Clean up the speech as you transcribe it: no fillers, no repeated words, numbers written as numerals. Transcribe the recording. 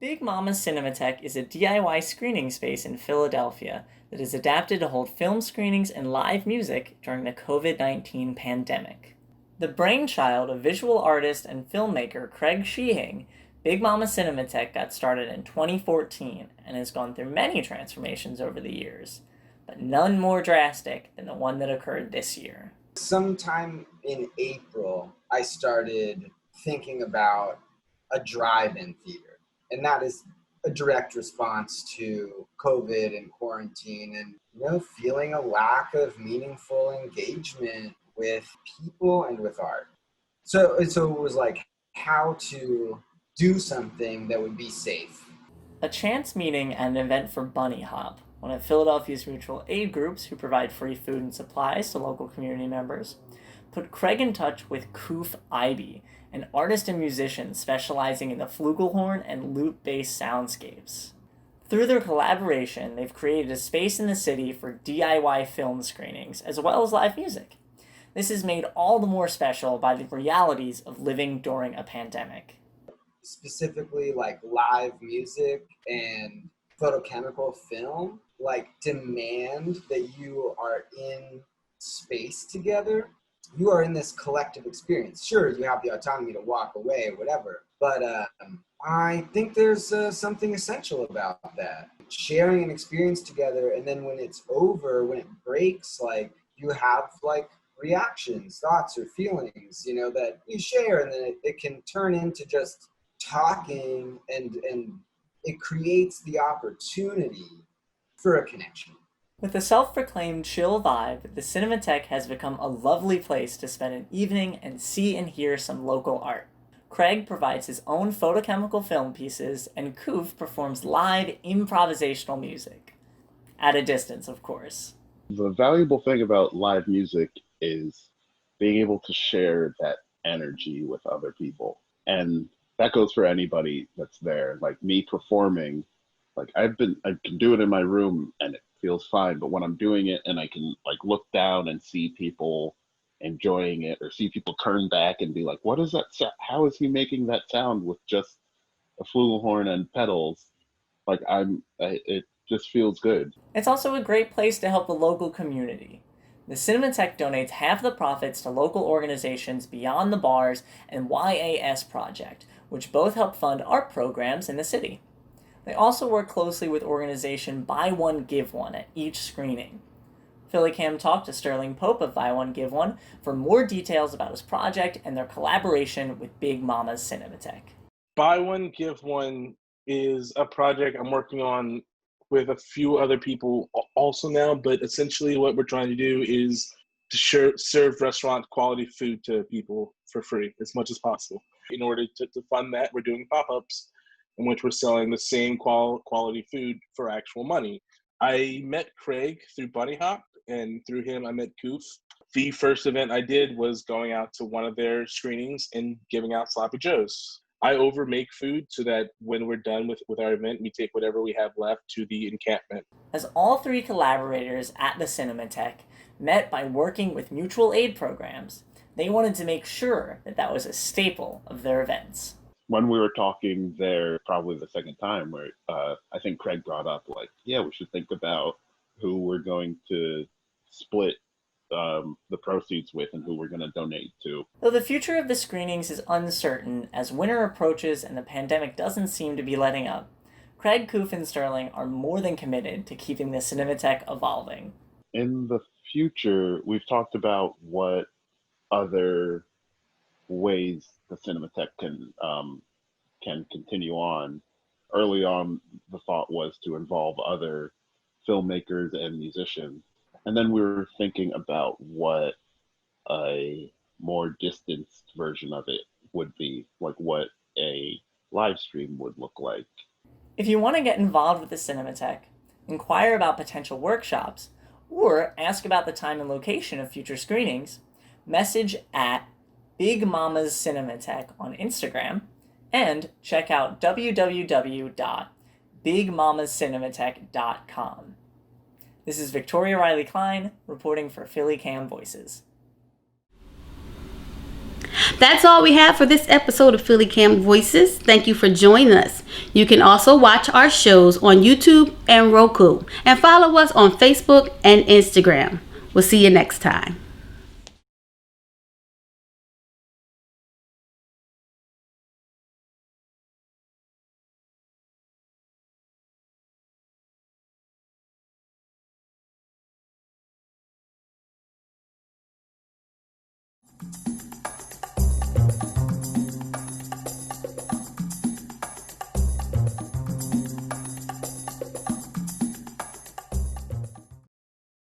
Big Mama Cinematheque is a DIY screening space in Philadelphia that is adapted to hold film screenings and live music during the COVID-19 pandemic. The brainchild of visual artist and filmmaker Craig Sheehing, Big Mama Cinematheque got started in 2014 and has gone through many transformations over the years, but none more drastic than the one that occurred this year. Sometime in April, I started thinking about a drive-in theater. And that is a direct response to COVID and quarantine and, feeling a lack of meaningful engagement with people and with art. So it was like how to do something that would be safe. A chance meeting at an event for Bunny Hop, one of Philadelphia's mutual aid groups who provide free food and supplies to local community members, put Craig in touch with Koof Ivy, an artist and musician specializing in the flugelhorn and lute-based soundscapes. Through their collaboration, they've created a space in the city for DIY film screenings, as well as live music. This is made all the more special by the realities of living during a pandemic. Specifically, like live music and photochemical film, demand that you are in space together. You are in this collective experience. Sure, you have the autonomy to walk away or whatever, but I think there's something essential about that. Sharing an experience together, and then when it's over, when it breaks, you have reactions, thoughts, or feelings, that you share, and then it can turn into just talking, and it creates the opportunity for a connection. With a self-proclaimed chill vibe, the Cinematheque has become a lovely place to spend an evening and see and hear some local art. Craig provides his own photochemical film pieces, and Koof performs live improvisational music. At a distance, of course. The valuable thing about live music is being able to share that energy with other people. And that goes for anybody that's there. Like me performing, I can do it in my room and it feels fine, but when I'm doing it and I can look down and see people enjoying it, or see people turn back and be like, what is that how is he making that sound with just a flugelhorn and pedals? It just feels good. It's also a great place to help the local community. The Cinematheque donates half the profits to local organizations Beyond the Bars and YAS Project, which both help fund art programs in the city. They also work closely with organization Buy One Give One at each screening. PhillyCAM talked to Sterling Pope of Buy One Give One for more details about his project and their collaboration with Big Mama's Cinematheque. Buy One Give One is a project I'm working on with a few other people also now, but essentially what we're trying to do is to serve restaurant quality food to people for free as much as possible. In order to fund that, we're doing pop-ups in which we're selling the same quality food for actual money. I met Craig through Bunny Hop, and through him I met Koof. The first event I did was going out to one of their screenings and giving out sloppy joes. I overmake food so that when we're done with our event, we take whatever we have left to the encampment. As all three collaborators at the Cinematheque met by working with mutual aid programs, they wanted to make sure that was a staple of their events. When we were talking there, probably the second time, where I think Craig brought up, we should think about who we're going to split the proceeds with and who we're going to donate to. Though the future of the screenings is uncertain as winter approaches and the pandemic doesn't seem to be letting up, Craig, Koof, and Sterling are more than committed to keeping the Cinematheque evolving. In the future, we've talked about what other ways the Cinematheque can continue on. Early on, the thought was to involve other filmmakers and musicians. And then we were thinking about what a more distanced version of it would be, what a live stream would look like. If you want to get involved with the Cinematheque, inquire about potential workshops, or ask about the time and location of future screenings, message at Big Mama's Cinematheque on Instagram, and check out www.bigmamascinematheque.com. This is Victoria Riley Klein reporting for PhillyCAM Voices. That's all we have for this episode of PhillyCAM Voices. Thank you for joining us. You can also watch our shows on YouTube and Roku, and follow us on Facebook and Instagram. We'll see you next time.